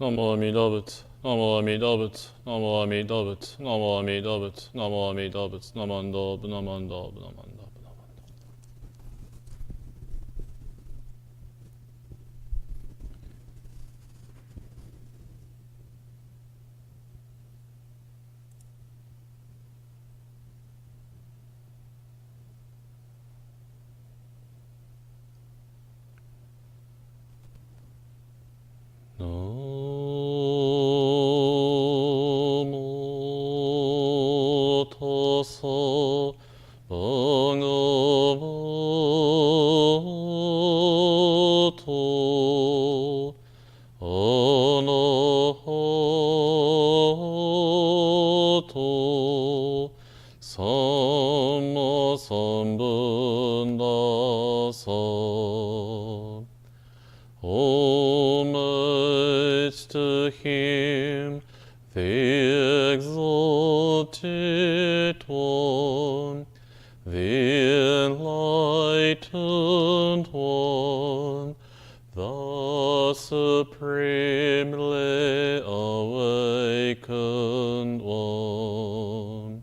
ナモアミダ仏。ナモアミダ仏。ナモアミダ仏。ナモアミダ仏。ナモアミダ仏。ナマンダーブナマンダーブナマンダーブナマンダー。ナモタサバガバトアラハトサンマサンブンダサHomage to him, the exalted one, the enlightened one, the supremely awakened one.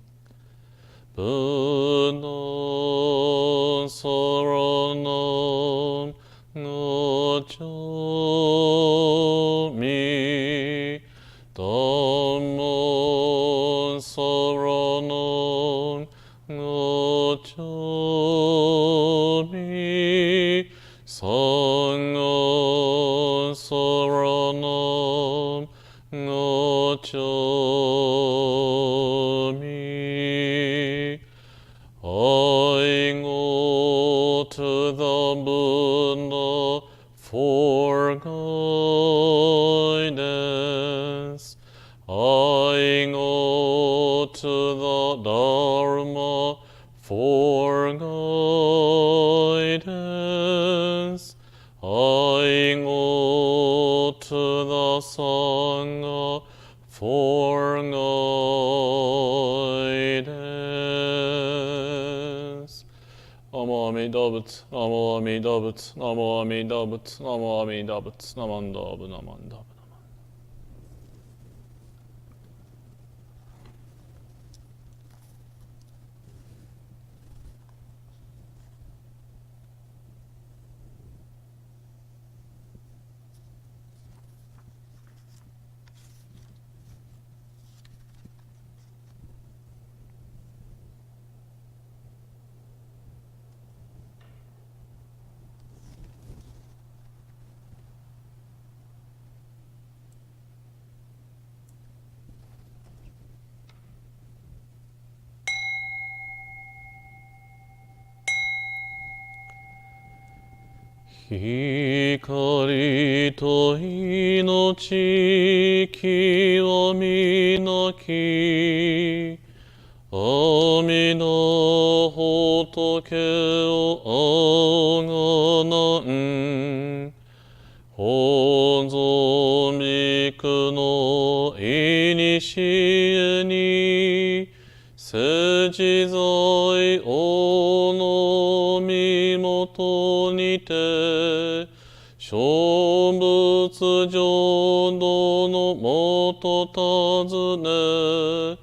Buddha Saranam Gacchami Dhammam Saranam Gacchami Sangham Saranam Gacchami I go to the Buddha for guidance. I go to the Dharma for guidance. I go to the Sangha for guidance. Namo Amida Butsu, Namo Amida Butsu, Namo Amida Butsu, Namo Amida Butsu, Namandabu, Namandabu. Hikari to inochi kiwami na ki Amida hotoke o aganan Honzo miku no inishiye ni Sejizai o no mimoto ni te Shobutsu jodo no moto tazune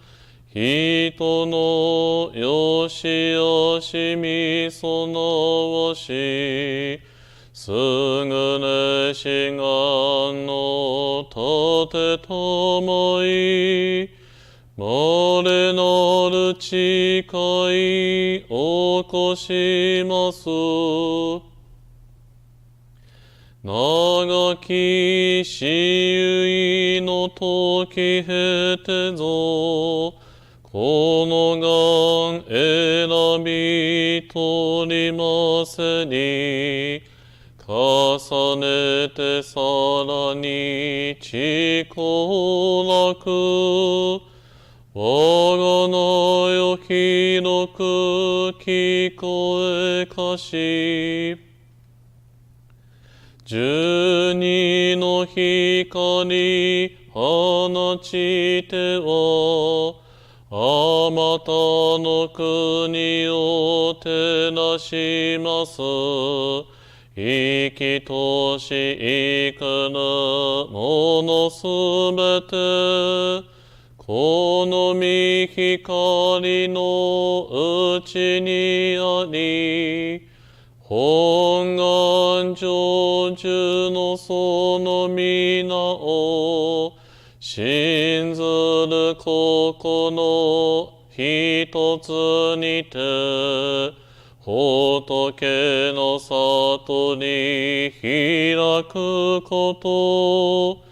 Hito no yoshi yoshi miso no washi Sugune shingan no tate tamai Mare naru chikai okoshimasu Nagaki shiui no toki hete zo Kono gan erabi torimase ni Kasanete sara ni chikolaku Waga na yo hiroku kikoe kashi Juni no hikari hanachite wa Amata no kuni o terashimasu 生きとし生くるものすべて、この御光のうちにあり、本願成就のその皆を、信ずる心一つにて、仏の里に開くこと、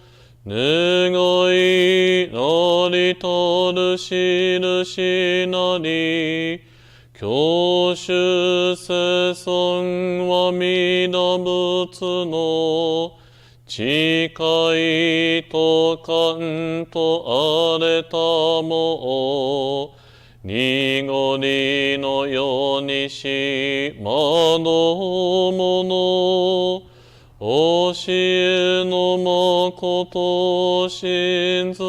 願いなりたる印なり、教主世尊は皆仏の誓いと感とあれたも、濁りのようにしまどもの、教えの誠を信ず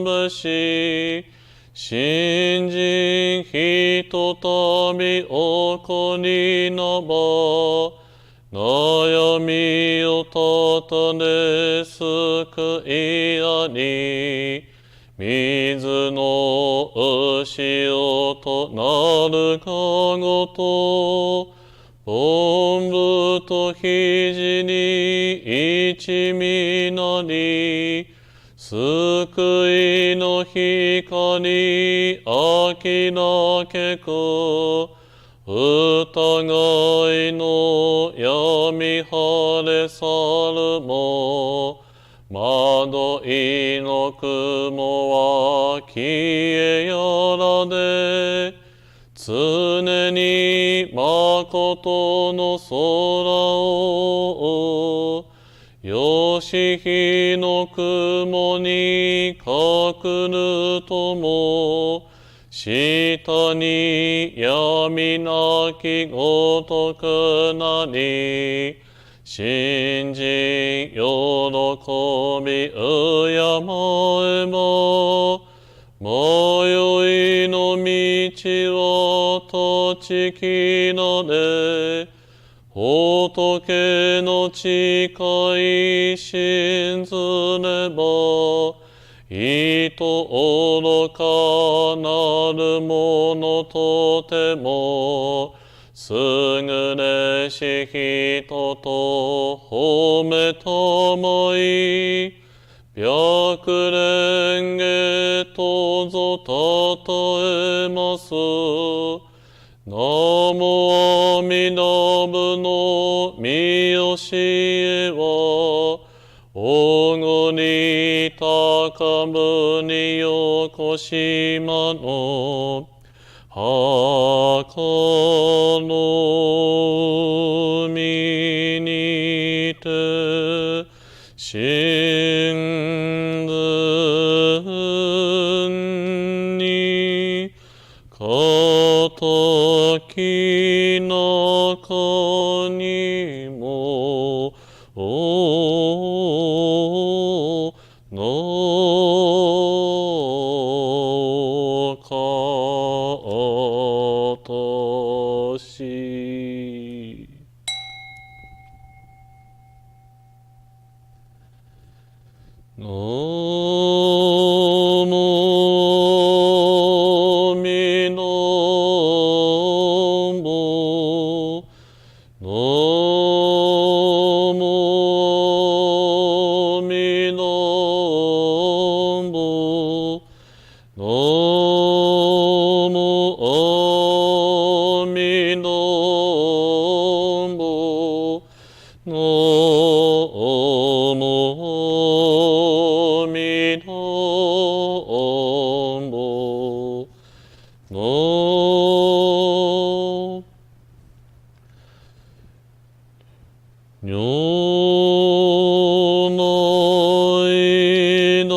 べし、信心ひとたび起こりなば、悩みをたたね救いあり、水の潮となるかごと、本部と肘に一味なり、救いの光明らけく、疑いの闇晴れ去るも、惑いの雲は消えやらで、常に誠の空を、よし日の雲に隠るとも、下に闇なきごとくなり、信心喜び敬えば、迷いの道は断ち切られ、仏の誓い信ずれば、いと愚かなるものとても、優れし人と褒めたまい、白蓮華とぞたたえます。南無阿弥陀仏の御教えは、おごり高ぶによこしまの、墓の海にて、真に、敵中にも、のかとし。南無阿弥陀仏。南無阿弥陀仏。南無阿弥陀仏。南無阿弥陀仏。如来大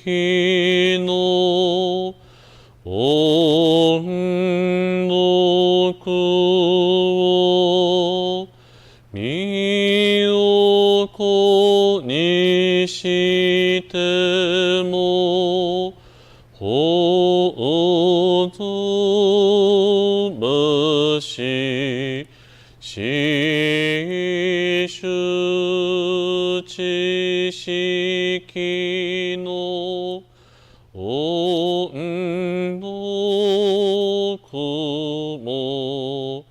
悲の音読を身を粉にしてもほうずぶし知識の音読も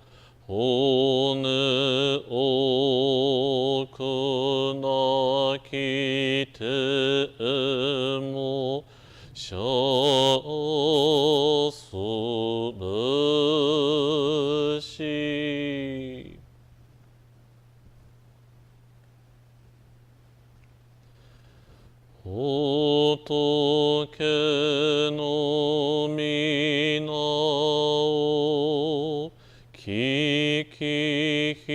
骨奥なき手もシャスブシ仏の皆を聞き開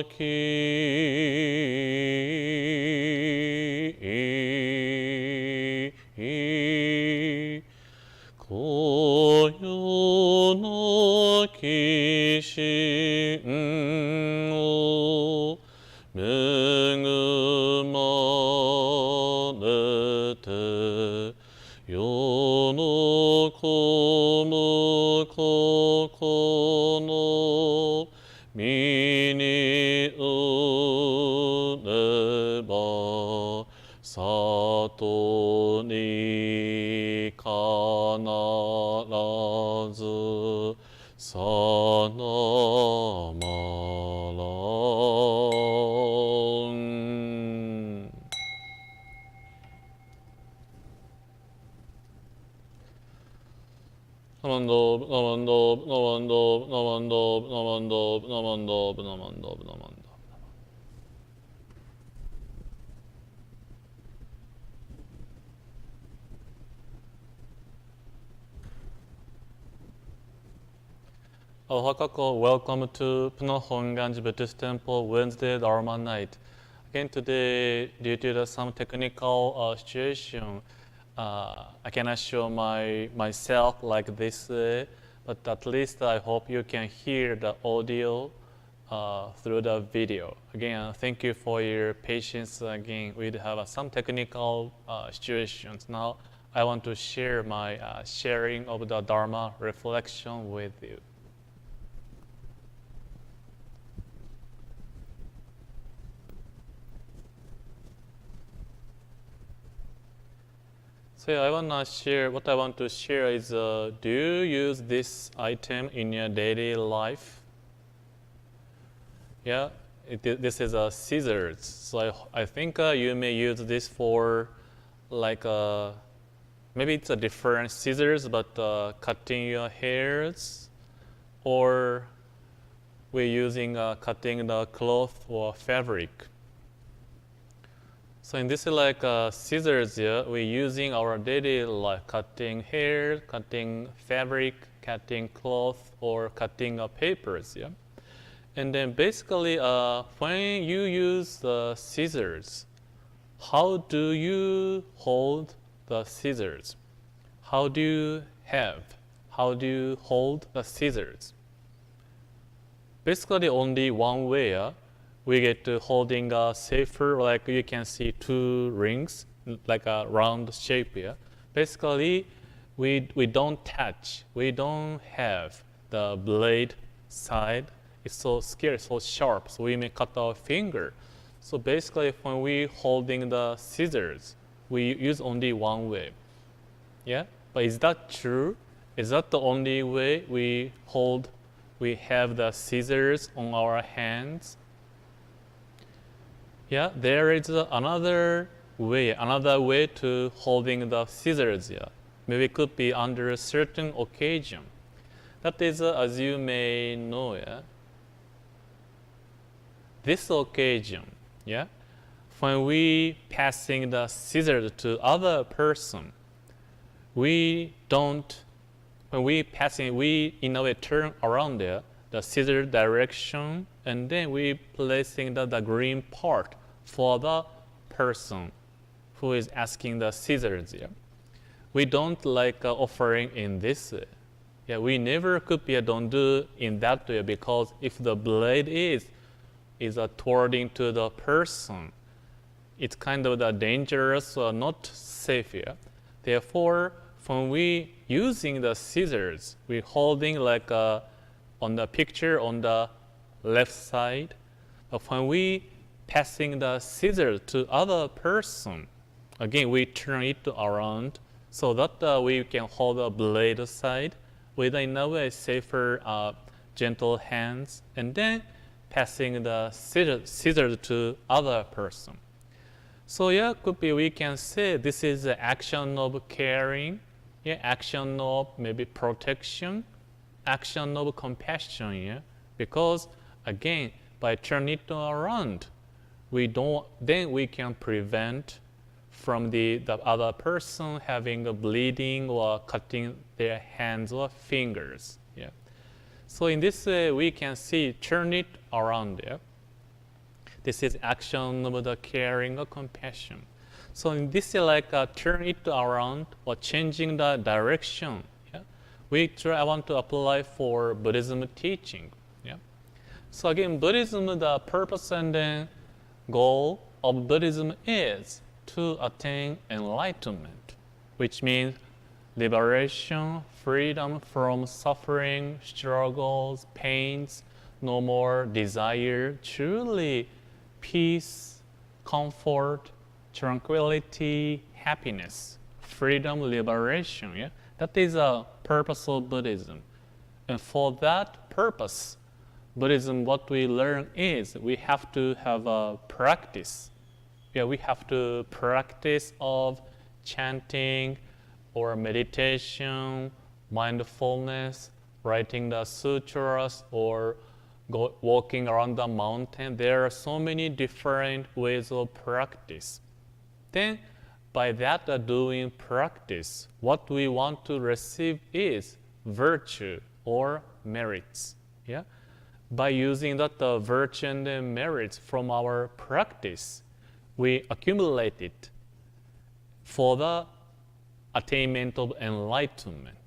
きこよなき心を恵まれて世の子む心身にうれば里に必ずさなまらん。Ohakako, welcome to Punahonganji Buddhist Temple Wednesday Dharma night. Again today, due to some technical situation, I cannot show myself like this, but at least I hope you can hear the audio through the video. Again, thank you for your patience. Again, we have some technical situations. Now, I want to share my sharing of the Dharma reflection with you. So I want to share, what I want to share is, do you use this item in your daily life? Yeah, this is a scissors. So I think you may use this for like, maybe it's a different scissors, but cutting your hairs, or we're using cutting the cloth or fabric. So in this like scissors here, we're using our daily life, cutting hair, cutting fabric, cutting cloth, or cutting papers. Yeah, and then basically when you use the scissors, how do you hold the scissors? How do you hold the scissors? Basically only one way. We get to holding a safer, like you can see two rings, like a round shape here. Basically, we don't touch, we don't have the blade side. It's so scarce, so sharp, so we may cut our finger. So basically, when we holding the scissors, we use only one way. Yeah, but is that true? Is that the only way we have the scissors on our hands? Yeah, there is another way to holding the scissors. Yeah, maybe it could be under a certain occasion. That is, as you may know, yeah, this occasion, yeah, when we passing the scissors to other person, we don't. When we passing, we in a way turn around there, the scissor direction, and then we placing the green part for the person who is asking the scissors. Yeah, we don't like offering in this way. Yeah, we never could be don't do in that way, because if the blade is towarding to the person, it's kind of the dangerous or not safe. Yeah, therefore, when we using the scissors, we holding like on the picture on the left side. But when we passing the scissors to other person. Again, we turn it around so that we can hold the blade aside with in a way safer, gentle hands, and then passing the scissors to other person. So yeah, could be we can say this is the action of caring, yeah, action of maybe protection, action of compassion, yeah, because again, by turning it around, then we can prevent from the other person having a bleeding or cutting their hands or fingers. Yeah. So in this way, we can see turn it around. Yeah. This is action of the caring or compassion. So in this is like turn it around or changing the direction. Yeah. I want to apply for Buddhism teaching. Yeah. So again, Buddhism, the purpose and the goal of Buddhism is to attain enlightenment, which means liberation, freedom from suffering, struggles, pains, no more desire, truly peace, comfort, tranquility, happiness, freedom, liberation. Yeah? That is a purpose of Buddhism. And for that purpose, Buddhism, what we learn is we have to have a practice. Yeah, we have to practice of chanting or meditation, mindfulness, writing the sutras, or walking around the mountain. There are so many different ways of practice. Then, by that doing practice, what we want to receive is virtue or merits. Yeah, by using that virtue and the merits from our practice, we accumulate it for the attainment of enlightenment.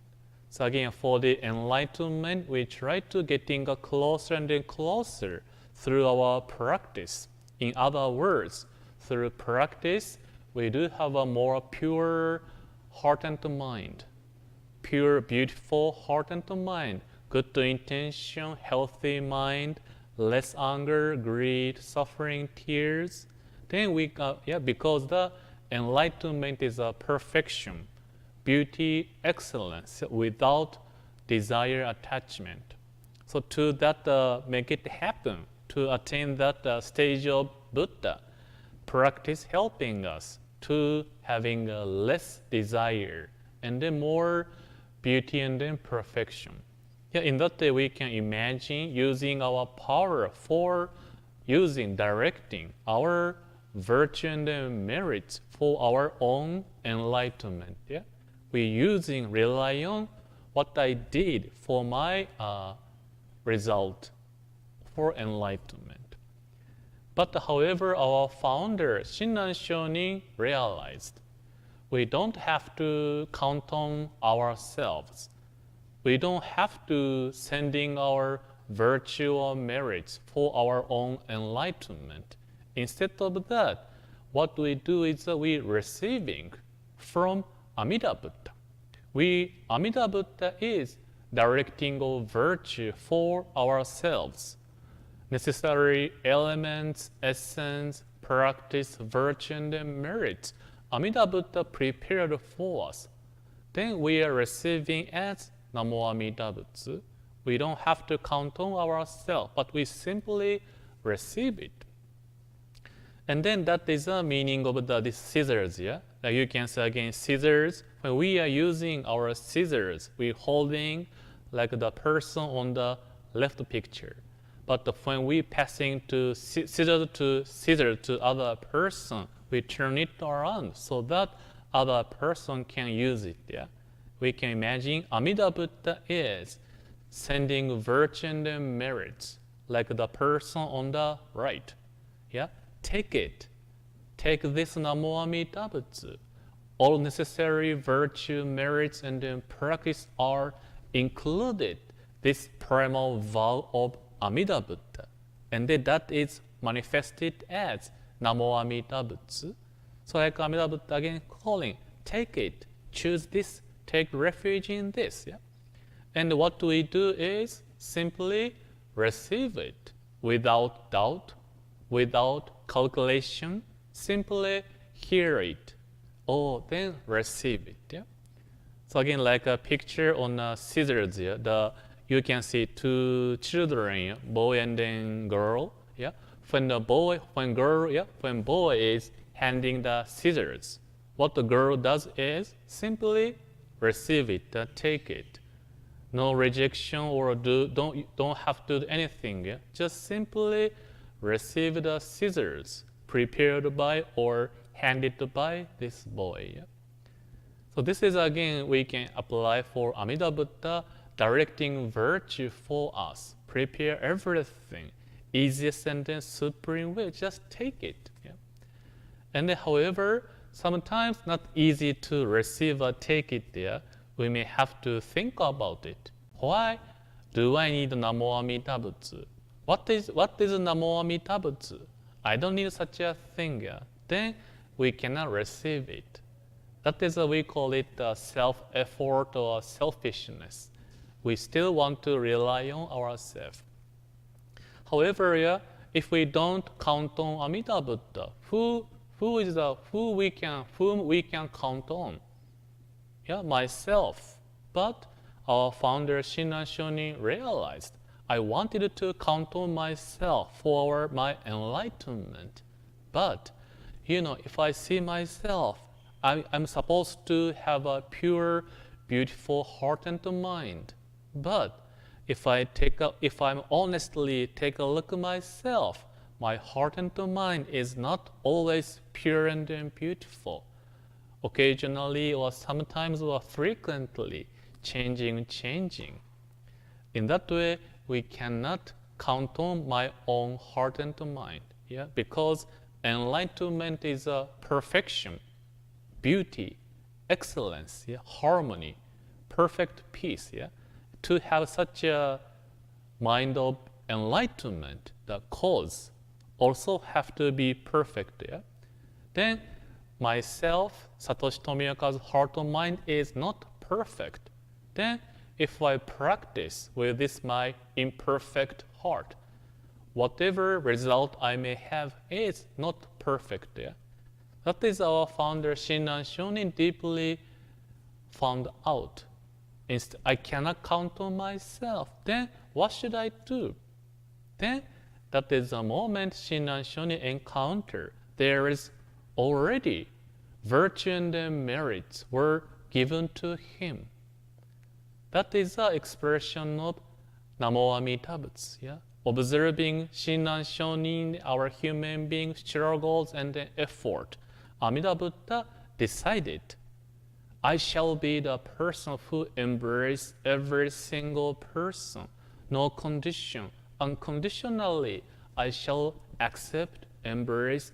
So again, for the enlightenment, we try to getting closer and closer through our practice. In other words, through practice, we do have a more pure heart and mind, pure, beautiful heart and mind, good intention, healthy mind, less anger, greed, suffering, tears. Then we because the enlightenment is a perfection, beauty, excellence without desire attachment. So to that make it happen, to attain that stage of Buddha, practice helping us to having less desire and then more beauty and then perfection. Yeah, in that way we can imagine using our power for directing our virtue and merits for our own enlightenment. Yeah, we rely on what I did for my result for enlightenment. But however, our founder Shinran Shonin realized we don't have to count on ourselves. We don't have to sending our virtue or merits for our own enlightenment. Instead of that, what we do is we receiving from Amida Buddha. Amida Buddha is directing all virtue for ourselves. Necessary elements, essence, practice, virtue, and merit. Amida Buddha prepared for us. Then we are receiving as Namo Amida Butsu. We don't have to count on ourselves, but we simply receive it. And then that is the meaning of these scissors. Yeah, like you can say again, scissors. When we are using our scissors, we're holding like the person on the left picture. But when we passing to scissors to other person, we turn it around so that other person can use it. Yeah, we can imagine Amida Buddha is sending virtue and merits like the person on the right. Yeah, take it. Take this Namo Amida Butsu. All necessary virtue, merits, and then practice are included. This primal vow of Amida Buddha, and then that is manifested as Namo Amida Butsu. So like Amida Buddha again calling, take it, choose this, take refuge in this. Yeah? And what we do is simply receive it without doubt, without calculation, simply hear it or then receive it. Yeah? So again, like a picture on scissors here, you can see two children, boy and then girl. Yeah, when boy is handing the scissors, what the girl does is simply receive it, take it. No rejection or don't have to do anything. Yeah? Just simply receive the scissors prepared by or handed by this boy. Yeah? So this is again we can apply for Amida Buddha directing virtue for us. Prepare everything. Easiest and then supreme way, just take it. Yeah? And then, however, sometimes not easy to receive or take it there. We may have to think about it. Why do I need Namo Amida Butsu? What is Namo Amida Butsu? I don't need such a thing. Yeah? Then we cannot receive it. That is we call it self-effort or selfishness. We still want to rely on ourselves. However, yeah, if we don't count on Amida Buddha, whom we can count on? Yeah, myself. But our founder Shinran Shonin realized I wanted to count on myself for my enlightenment. But if I see myself, I'm supposed to have a pure, beautiful heart and mind. But if I'm honestly take a look at myself, my heart and mind is not always pure and beautiful. Occasionally or sometimes or frequently changing. In that way, we cannot count on my own heart and mind. Yeah, because enlightenment is a perfection, beauty, excellence, yeah, harmony, perfect peace. Yeah, to have such a mind of enlightenment, the cause also have to be perfect. Yeah? Then myself, Satoshi Tomioka's heart and mind is not perfect. Then if I practice with this my imperfect heart, whatever result I may have is not perfect. Yeah? That is our founder Shinran Shonin deeply found out. I cannot count on myself. Then what should I do? Then that is the moment Shinran Shonin encounter. There is already virtue and merits were given to him. That is the expression of Namo Amida Butsu. Yeah? Observing Shinran Shonin, our human being struggles and effort, Amida Buddha decided, I shall be the person who embraces every single person, no condition. Unconditionally, I shall accept, embrace,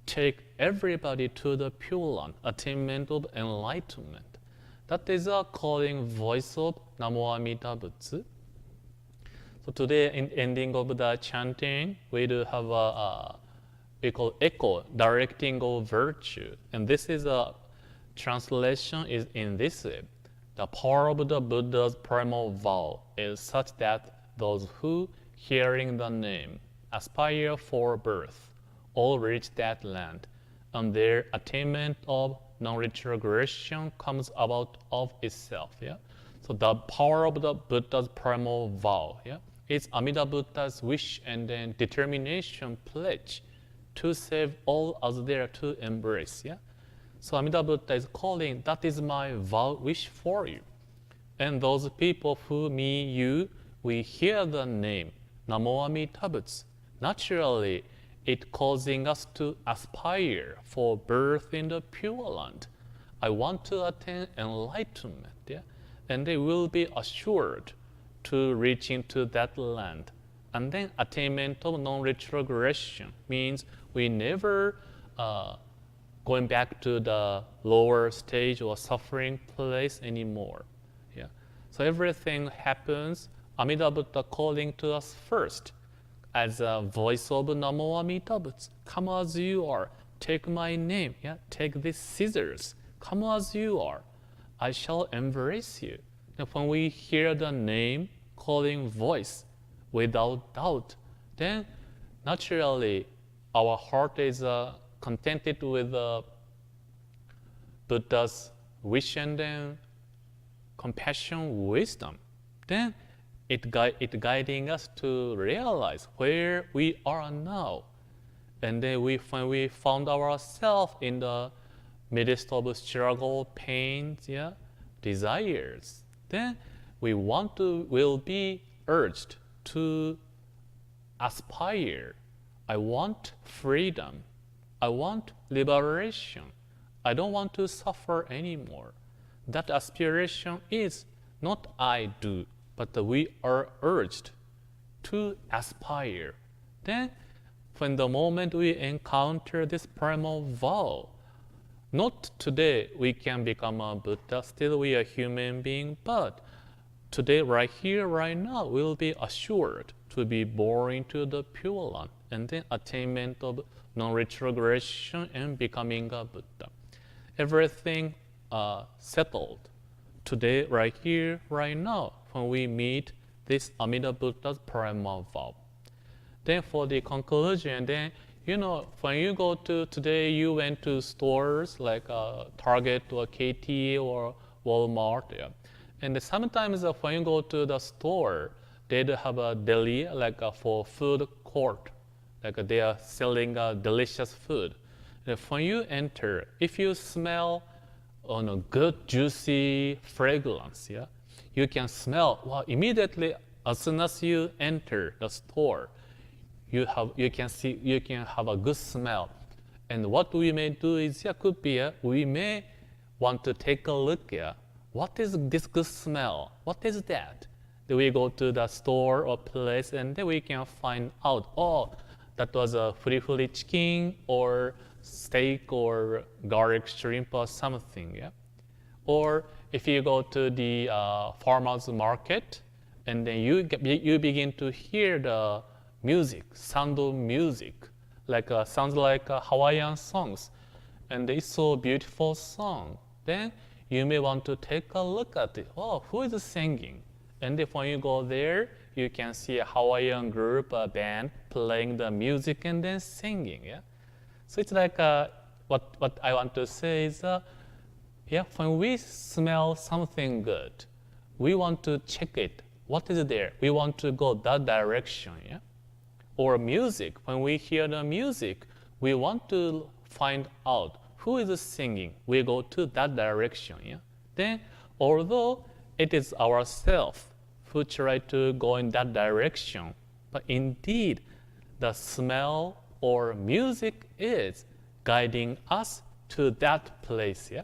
take everybody to the Pure Land, attainment of enlightenment. That is a calling voice of Namo Amida Butsu. So today, in ending of the chanting, we do have we call echo, directing of virtue, and this is a translation is in this way. The power of the Buddha's primal vow is such that those who, hearing the name, aspire for birth, all reach that land, and their attainment of non-retrogression comes about of itself. Yeah? So the power of the Buddha's primal vow, yeah, is Amida Buddha's wish and then determination pledge to save all as there to embrace. Yeah? So Amida Buddha is calling, that is my vow wish for you. And those people who, me, you, we hear the name, Namo Amida Butsu. Naturally, it causing us to aspire for birth in the Pure Land. I want to attain enlightenment. Yeah? And they will be assured to reach into that land. And then attainment of non-retrogression means we never going back to the lower stage or suffering place anymore. Yeah. So everything happens, Amida Buddha calling to us first as a voice of Namo Amida Butsu. Come as you are, take my name, yeah? Take these scissors, come as you are, I shall embrace you. Now when we hear the name calling voice without doubt, then naturally our heart is contented with Buddha's wish and then compassion, wisdom, then it guiding us to realize where we are now. And then when we found ourselves in the midst of struggle, pains, yeah, desires, then will be urged to aspire. I want freedom. I want liberation. I don't want to suffer anymore. That aspiration is not I do, but we are urged to aspire. Then, when the moment we encounter this primal vow, not today we can become a Buddha, still we are human being, but today, right here, right now, we'll be assured to be born into the Pure Land and then attainment of non-retrogression and becoming a Buddha. Everything settled today, right here, right now, when we meet this Amida Buddha's primal vow. Then for the conclusion, then when you go to today, you went to stores like Target or KT or Walmart, yeah. And sometimes when you go to the store, they have a deli like for food court, like they are selling delicious food. And when you enter, if you smell a good juicy fragrance, yeah, you can smell immediately as soon as you enter the store. You can have a good smell. And what we may do is could be we may want to take a look at what is this good smell? What is that? Then we go to the store or place and then we can find out, oh, that was a free chicken or steak or garlic shrimp or something. Yeah? Or if you go to the farmer's market and then you begin to hear the music, sound of music, like sounds like Hawaiian songs, and it's so beautiful song. Then you may want to take a look at it. Oh, who is singing? And if when you go there, you can see a Hawaiian group, a band playing the music and then singing. Yeah, so it's like what I want to say is, when we smell something good, we want to check it. What is there? We want to go that direction. Yeah. Or music, when we hear the music, we want to find out who is singing. We go to that direction. Yeah? Then, although it is ourselves who try to go in that direction, but indeed, the smell or music is guiding us to that place. Yeah?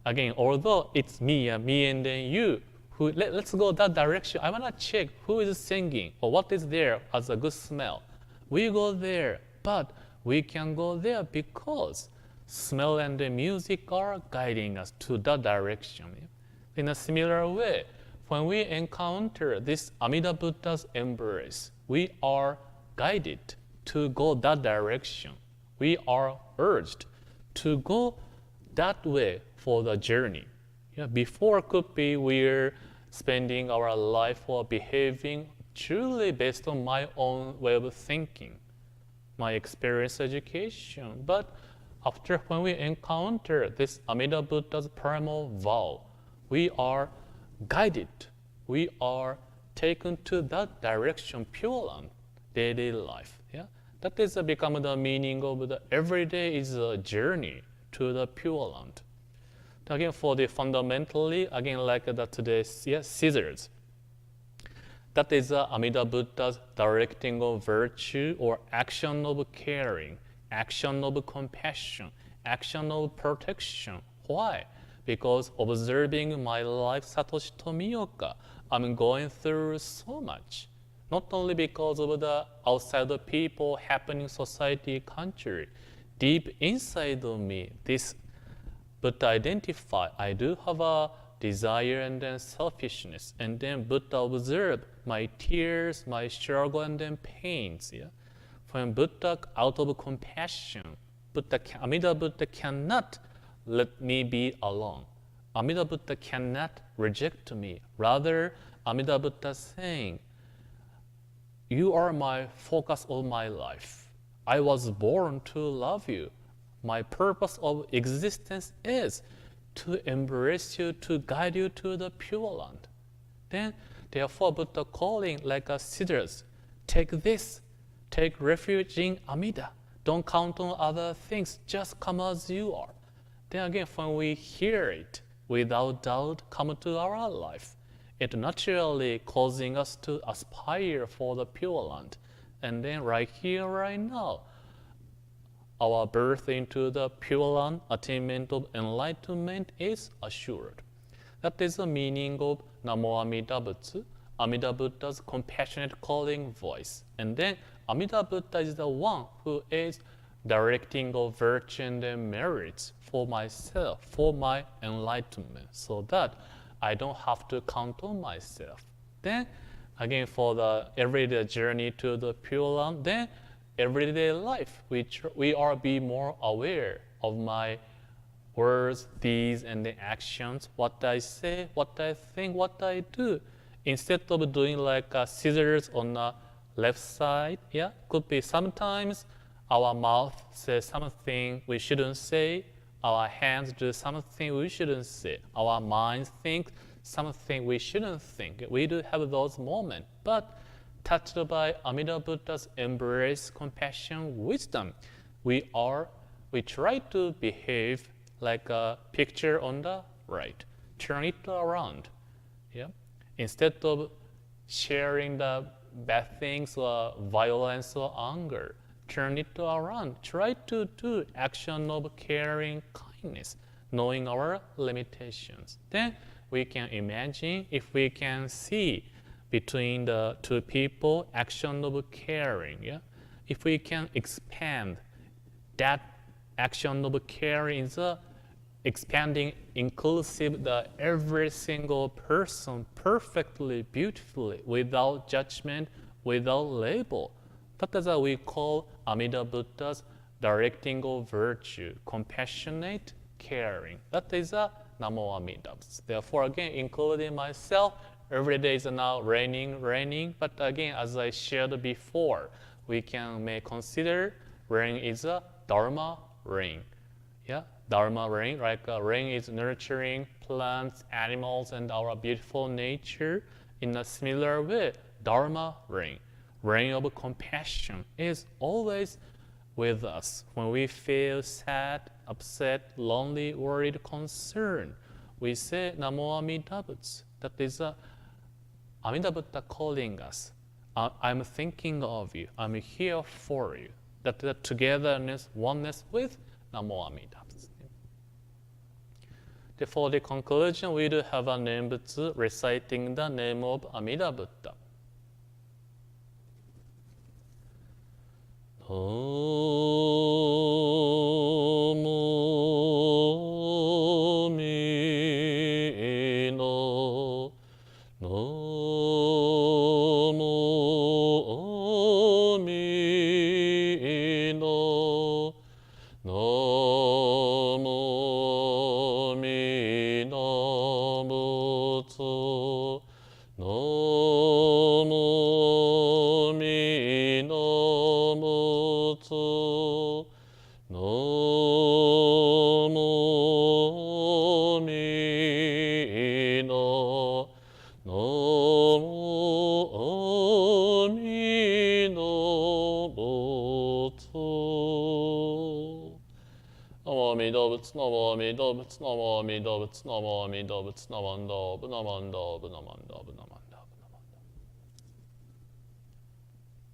Again, although it's me and then you, let's go that direction. I want to check who is singing or what is there as a good smell. We go there, but we can go there because smell and the music are guiding us to that direction. In a similar way, when we encounter this Amida Buddha's embrace, we are guided to go that direction. We are urged to go that way for the journey. Yeah, before could be we're spending our life or behaving truly based on my own way of thinking, my experience, education. But after when we encounter this Amida Buddha's primal vow, we are guided, we are taken to that direction, Pure Land, daily life. Yeah? That is become the meaning of the everyday is a journey to the Pure Land. Again, for the fundamentally, again, like today's scissors. That is Amida Buddha's directing of virtue or action of caring, action of compassion, action of protection. Why? Because observing my life, Satoshi Tomioka, I'm going through so much. Not only because of the outside of people, happening society, country. Deep inside of me, this Buddha identify, I do have a desire and then selfishness. And then Buddha observe my tears, my struggle, and then pains. Yeah? When Buddha, out of compassion, Amida Buddha cannot let me be alone. Amida Buddha cannot reject me. Rather, Amida Buddha saying, you are my focus of my life. I was born to love you. My purpose of existence is to embrace you, to guide you to the Pure Land. Then, therefore, Buddha calling like a scissors, take this, take refuge in Amida. Don't count on other things, just come as you are. Then again, when we hear it, without doubt come to our life, it naturally causing us to aspire for the Pure Land. And then right here, right now, our birth into the Pure Land, attainment of enlightenment is assured. That is the meaning of Namo Amida Butsu, Amida Buddha's compassionate calling voice. And then Amida Buddha is the one who is directing of virtue and merits for myself, for my enlightenment, so that I don't have to count on myself. Then again, for the everyday journey to the Pure Land, then everyday life, we are be more aware of my words, deeds, and the actions, what I say, what I think, what I do. Instead of doing like scissors on the left side, yeah, could be sometimes our mouth says something we shouldn't say, our hands do something we shouldn't say, our minds think something we shouldn't think. We do have those moments, but touched by Amida Buddha's embrace, compassion, wisdom, we try to behave like a picture on the right. Turn it around. Yeah? Instead of sharing the bad things or violence or anger, turn it around. Try to do action of caring, kindness, knowing our limitations. Then we can imagine if we can see between the two people action of caring. Yeah? If we can expand that action of caring is expanding inclusive the every single person perfectly, beautifully, without judgment, without label. That is what we call Amida Buddha's directing of virtue, compassionate caring. That is a Namo Amida. Therefore, again, including myself, every day is now raining. But again, as I shared before, we may consider rain is a Dharma rain. Yeah, Dharma rain, like rain is nurturing plants, animals, and our beautiful nature. In a similar way, Dharma rain of compassion, is always with us. When we feel sad, upset, lonely, worried, concerned, we say Namo Amida Butsu. That is Amida Buddha calling us. I'm thinking of you. I'm here for you. That togetherness, oneness with Namo Amida Butsu. For the conclusion, we do have a Nembutsu reciting the name of Amida Buddha. Namo Amida, Namo Amida, Namo Amida Butsu, Namo Amida Butsu, Namo Amida, Namo Amida Butsu. Namo Amida Butsu, Namo Amida Butsu, Namo Amida Butsu, Namo Amida Butsu, Namanda, Namanda, Namanda, Namanda.